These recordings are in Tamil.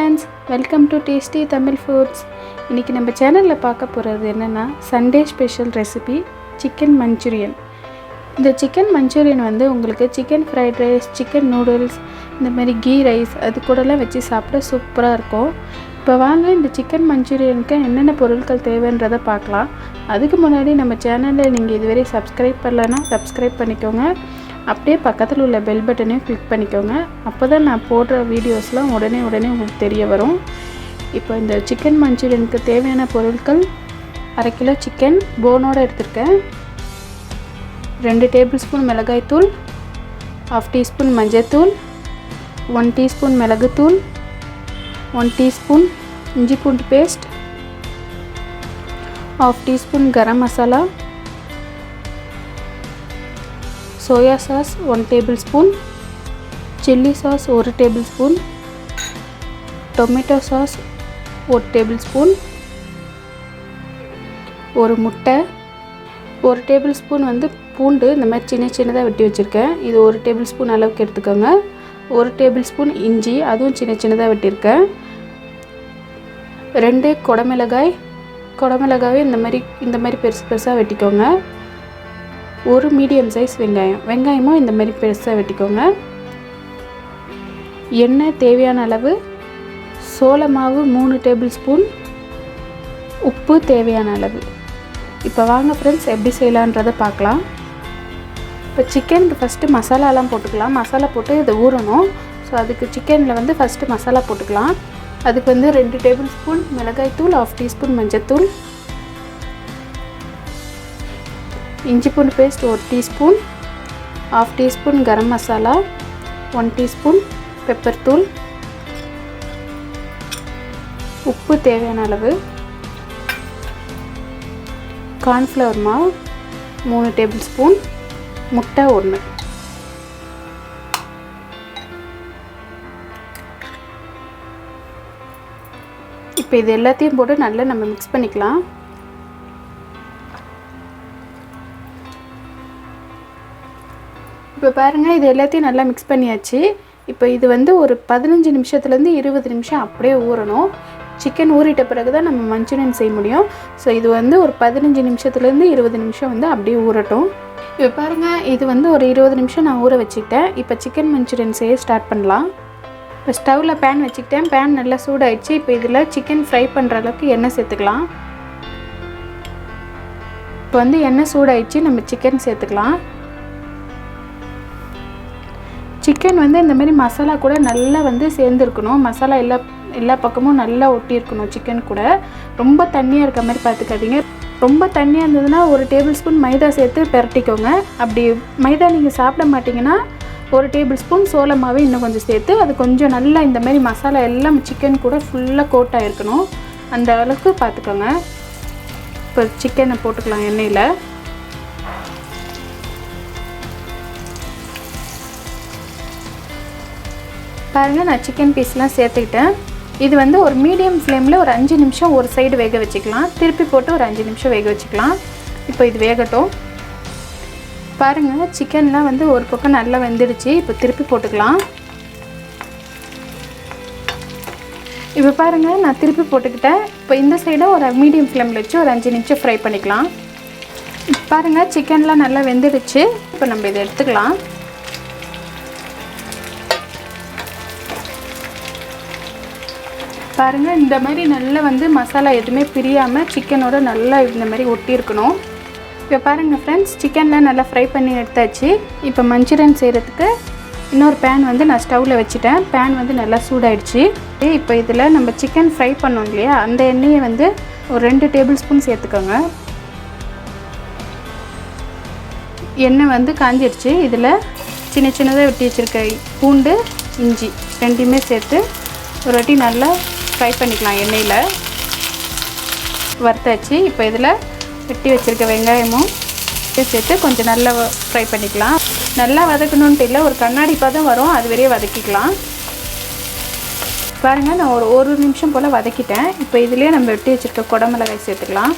friends, welcome to Tasty Tamil Foods. இன்னைக்கு நம்ம சேனல்ல பார்க்க போறது என்னன்னா Sunday special recipe Chicken Manchurian. இந்த Chicken Manchurian வந்து உங்களுக்கு chicken fried rice, chicken noodles, இந்த மாதிரி ghee rice அது கூடலாம் வச்சு சாப்பிட சூப்பரா இருக்கும். இப்போ வாங்க இந்த Chicken Manchurianக்கு என்னென்ன பொருட்கள் தேவைன்றதை பார்க்கலாம். அதுக்கு முன்னாடி நம்ம சேனலை நீங்க இதுவரை subscribe பண்ணலனா subscribe பண்ணிக்கோங்க. அப்படியே பக்கத்துல உள்ள பெல் பட்டனையும் கிளிக் பண்ணிக்கோங்க. அப்பதான் நான் போடுற வீடியோஸ்லாம் உடனே உங்களுக்கு தெரிய வரும். இப்போ இந்த chicken manchurianக்கு தேவையான பொருட்கள் 1/2 கிலோ chicken போனோட எடுத்துர்க்கேன். 2 டேபிள்ஸ்பூன் மிளகாய் தூள், 1/2 டீஸ்பூன் மஞ்சள் தூள், 1 டீஸ்பூன் மிளகு தூள், 1 டீஸ்பூன் இஞ்சி பூண்டு paste, 1/2 teaspoon garam masala, soya sauce 1 tablespoon, chilli sauce 1 tablespoon, tomato sauce 1 tablespoon, ஒரு முட்டை, 1 tablespoon வந்து பூண்டு இந்த மாதிரி சின்னதா வெட்டி வச்சிருக்கேன். இது 1 tablespoon அளவுக்கு எடுத்துக்கோங்க. 1 tablespoon இஞ்சி அதுவும் சின்னதா வெட்டியிருக்கேன். 2 கொடமிளகாய் இந்த மாதிரி பெருசா வெட்டிக்கோங்க. ஒரு மீடியம் சைஸ் வெங்காயமும் இந்த மாதிரி பெருசா வெட்டிக்கோங்க. எண்ணெய் தேவையான அளவு, சோள மாவு 3 டேபிள்ஸ்பூன், உப்பு தேவையான அளவு. இப்போ வாங்க ஃப்ரெண்ட்ஸ் எப்படி செய்யலான்றதை பார்க்கலாம். இப்போ சிக்கனுக்கு ஃபஸ்ட்டு மசாலாலாம் போட்டுக்கலாம். மசாலா போட்டு இதை ஊறணும். ஸோ அதுக்கு சிக்கனில் வந்து ஃபஸ்ட்டு மசாலா போட்டுக்கலாம். அதுக்கு வந்து 2 டேபிள்ஸ்பூன் மிளகாய் தூள், 1/2 டீஸ்பூன் மஞ்சள், இஞ்சி பூண்டு paste 1 teaspoon, 1/2 teaspoon garam masala, 1 teaspoon pepper தூள், உப்பு தேவையான அளவு, கார்ன்ஃப்ளவர் மாவு 3 டேபிள்ஸ்பூன், முட்டை 1. இப்போ இது எல்லாத்தையும் போட்டு நல்லா நம்ம மிக்ஸ் பண்ணிக்கலாம். இப்போ பாருங்கள், இது எல்லாத்தையும் நல்லா மிக்ஸ் பண்ணியாச்சு. இப்போ இது வந்து ஒரு 15 நிமிஷத்துலேருந்து 20 நிமிஷம் அப்படியே ஊறணும். சிக்கன் ஊறிட்ட பிறகு தான் நம்ம மஞ்சூரியன் செய்ய முடியும். ஸோ இது வந்து ஒரு 15 நிமிஷத்துலேருந்து 20 நிமிஷம் வந்து அப்படியே ஊறட்டும். இப்போ பாருங்கள், இது வந்து ஒரு 20 நிமிஷம் நான் ஊற வச்சுக்கிட்டேன். இப்போ சிக்கன் மஞ்சூரியன் செய்ய ஸ்டார்ட் பண்ணலாம். இப்போ ஸ்டவ்வில் பேன் வச்சுக்கிட்டேன். பேன் நல்லா சூடாயிடுச்சு. இப்போ இதில் சிக்கன் ஃப்ரை பண்ணுற அளவுக்கு எண்ணெய் சேர்த்துக்கலாம். இப்போ வந்து எண்ணெய் சூடாயிடுச்சு, நம்ம சிக்கன் சேர்த்துக்கலாம். சிக்கன் வந்து இந்த மாதிரி மசாலா கூட நல்லா வந்து சேர்ந்துருக்கணும். மசாலா எல்லா பக்கமும் நல்லா ஒட்டி இருக்கணும் சிக்கன் கூட. ரொம்ப தண்ணியாக இருக்க மாதிரி பார்த்துக்காதீங்க. ரொம்ப தண்ணியாக இருந்ததுன்னா 1 டேபிள்ஸ்பூன் மைதா சேர்த்து பெரட்டிக்கோங்க. அப்படி மைதா நீங்கள் சாப்பிட மாட்டிங்கன்னா 1 டேபிள்ஸ்பூன் சோள மாவு இன்னும் கொஞ்சம் சேர்த்து அது கொஞ்சம் நல்லா இந்த மாதிரி மசாலா எல்லாம் சிக்கன் கூட ஃபுல்லாக கோட் ஆகிருக்கணும். அந்த அளவுக்கு பார்த்துக்கோங்க. இப்போ சிக்கனை போட்டுக்கலாம் எண்ணெயில். பாருங்கள், நான் சிக்கன் பீஸ்லாம் சேர்த்துக்கிட்டேன். இது வந்து ஒரு மீடியம் ஃப்ளேமில் ஒரு 5 நிமிஷம் ஒரு சைடு வேக வச்சுக்கலாம். திருப்பி போட்டு ஒரு 5 நிமிஷம் வேக வச்சுக்கலாம். இப்போ இது வேகட்டும். பாருங்கள், சிக்கன்லாம் வந்து ஒரு பக்கம் நல்லா வெந்துடுச்சு. இப்போ திருப்பி போட்டுக்கலாம். இப்போ பாருங்கள், நான் திருப்பி போட்டுக்கிட்டேன். இப்போ இந்த சைடை ஒரு மீடியம் ஃப்ளேமில் வச்சு ஒரு 5 நிமிஷம் ஃப்ரை பண்ணிக்கலாம். பாருங்கள், சிக்கன்லாம் நல்லா வெந்துடுச்சு. இப்போ நம்ம இதை எடுத்துக்கலாம். பாருங்கள், இந்த மாதிரி நல்லா வந்து மசாலா எதுவுமே பிரியாமல் சிக்கனோட நல்லா இந்த மாதிரி ஒட்டி இருக்கணும். இப்போ பாருங்கள் ஃப்ரெண்ட்ஸ், சிக்கன்லாம் நல்லா ஃப்ரை பண்ணி எடுத்தாச்சு. இப்போ மஞ்சூரியன் செய்கிறதுக்கு இன்னொரு பேன் வந்து நான் ஸ்டவ்வில் வச்சுட்டேன். பேன் வந்து நல்லா சூடாயிடுச்சு. இப்போ இதில் நம்ம சிக்கன் ஃப்ரை பண்ணோம் இல்லையா, அந்த எண்ணெயை வந்து ஒரு 2 டேபிள்ஸ்பூன் சேர்த்துக்கோங்க. எண்ணெய் வந்து காஞ்சிடுச்சு. இதில் சின்னதாக வெட்டி வச்சுருக்க பூண்டு, இஞ்சி ரெண்டையுமே சேர்த்து ஒரு வாட்டி நல்லா ஃப்ரை பண்ணிக்கலாம். எண்ணெயில் வறுத்தாச்சு. இப்போ இதில் வெட்டி வச்சுருக்க வெங்காயமும் சேர்த்து கொஞ்சம் நல்லா ஃப்ரை பண்ணிக்கலாம். நல்லா வதக்கணுன்ட்டு இல்லை, ஒரு கண்ணாடி பதம் வரும், அது வரையே வதக்கிக்கலாம். பாருங்கள், நான் ஒரு நிமிஷம் போல் வதக்கிட்டேன். இப்போ இதுலேயே நம்ம வெட்டி வச்சுருக்க கொடமிளகாய் சேர்த்துக்கலாம்.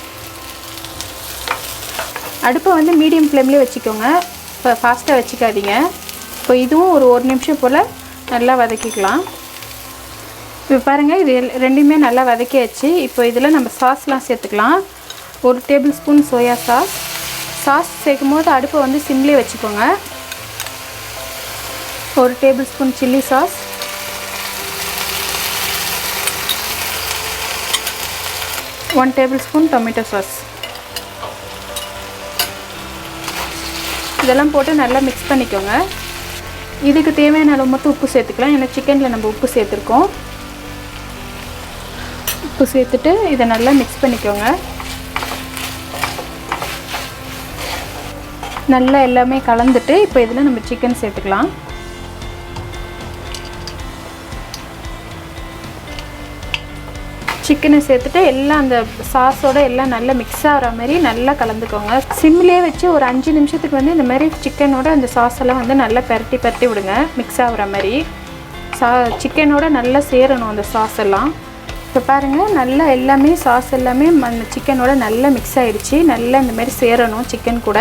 அடுப்பை வந்து மீடியம் ஃப்ளேம்லேயே வச்சுக்கோங்க. இப்போ ஃபாஸ்ட்டாக வச்சுக்காதீங்க. இப்போ இதுவும் ஒரு நிமிஷம் போல் நல்லா வதக்கிக்கலாம். இப்போ பாருங்கள், இது ரெண்டுமே நல்லா வதக்கியாச்சு. இப்போ இதில் நம்ம சாஸ்லாம் சேர்த்துக்கலாம். 1 table spoon soya sauce. Sauce சேர்க்கும் போது அடுப்பை வந்து சிம்லேயே வச்சுக்கோங்க. 1 table spoon chilli sauce, 1 table spoon tomato sauce. இதெல்லாம் போட்டு நல்லா மிக்ஸ் பண்ணிக்கோங்க. இதுக்கு தேவையான அளவு மட்டும் உப்பு சேர்த்துக்கலாம். ஏன்னா சிக்கனில் நம்ம உப்பு சேர்த்துருக்கோம். உப்பு சேர்த்துட்டு இதை நல்லா மிக்ஸ் பண்ணிக்கோங்க. நல்லா எல்லாமே கலந்துட்டு இப்போ இதில் நம்ம சிக்கன் சேர்த்துக்கலாம். சிக்கனை சேர்த்துட்டு எல்லாம் அந்த சாஸோட எல்லாம் நல்லா மிக்ஸ் ஆகிற மாதிரி நல்லா கலந்துக்கோங்க. சிம்லேயே வச்சு ஒரு 5 நிமிஷத்துக்கு வந்து இந்த மாதிரி சிக்கனோட அந்த சாஸெல்லாம் வந்து நல்லா பரட்டி விடுங்க. மிக்ஸ் ஆகிற மாதிரி சிக்கனோட நல்லா சேரணும் அந்த சாஸ் எல்லாம். இப்போ பாருங்கள், நல்லா எல்லாமே சாஸ் எல்லாமே அந்த சிக்கனோட நல்லா மிக்ஸ் ஆகிடுச்சு. நல்லா இந்த மாதிரி சேரணும் சிக்கன் கூட.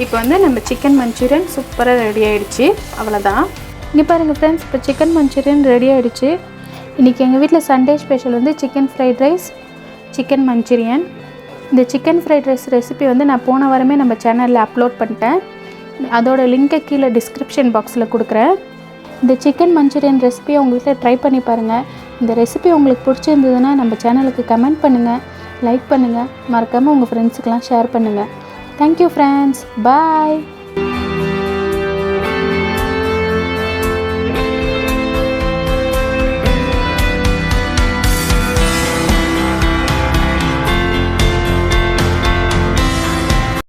இப்போ வந்து நம்ம சிக்கன் மஞ்சூரியன் சூப்பராக ரெடி ஆகிடுச்சு. அவ்வளோதான். இங்கே பாருங்கள் ஃப்ரெண்ட்ஸ், இப்போ சிக்கன் மஞ்சூரியன் ரெடி ஆகிடுச்சு. இன்றைக்கி எங்கள் வீட்டில் சண்டே ஸ்பெஷல் வந்து chicken fried rice, chicken Manchurian. இந்த சிக்கன் ஃப்ரைட் ரைஸ் ரெசிபி வந்து நான் போன வாரமே நம்ம சேனலில் அப்லோட் பண்ணிட்டேன். அதோட லிங்கை கீழே டிஸ்கிரிப்ஷன் பாக்ஸில் கொடுக்குறேன். இந்த சிக்கன் மஞ்சூரியன் ரெசிபியை உங்கள் வீட்டில் ட்ரை பண்ணி பாருங்கள். இந்த ரெசிபி உங்களுக்கு பிடிச்சிருந்ததுன்னா நம்ம சேனலுக்கு கமெண்ட் பண்ணுங்கள், லைக் பண்ணுங்கள், மறக்காமல் உங்கள் ஃப்ரெண்ட்ஸுக்கெலாம் ஷேர் பண்ணுங்கள். தேங்க்யூ ஃப்ரெண்ட்ஸ், பாய்.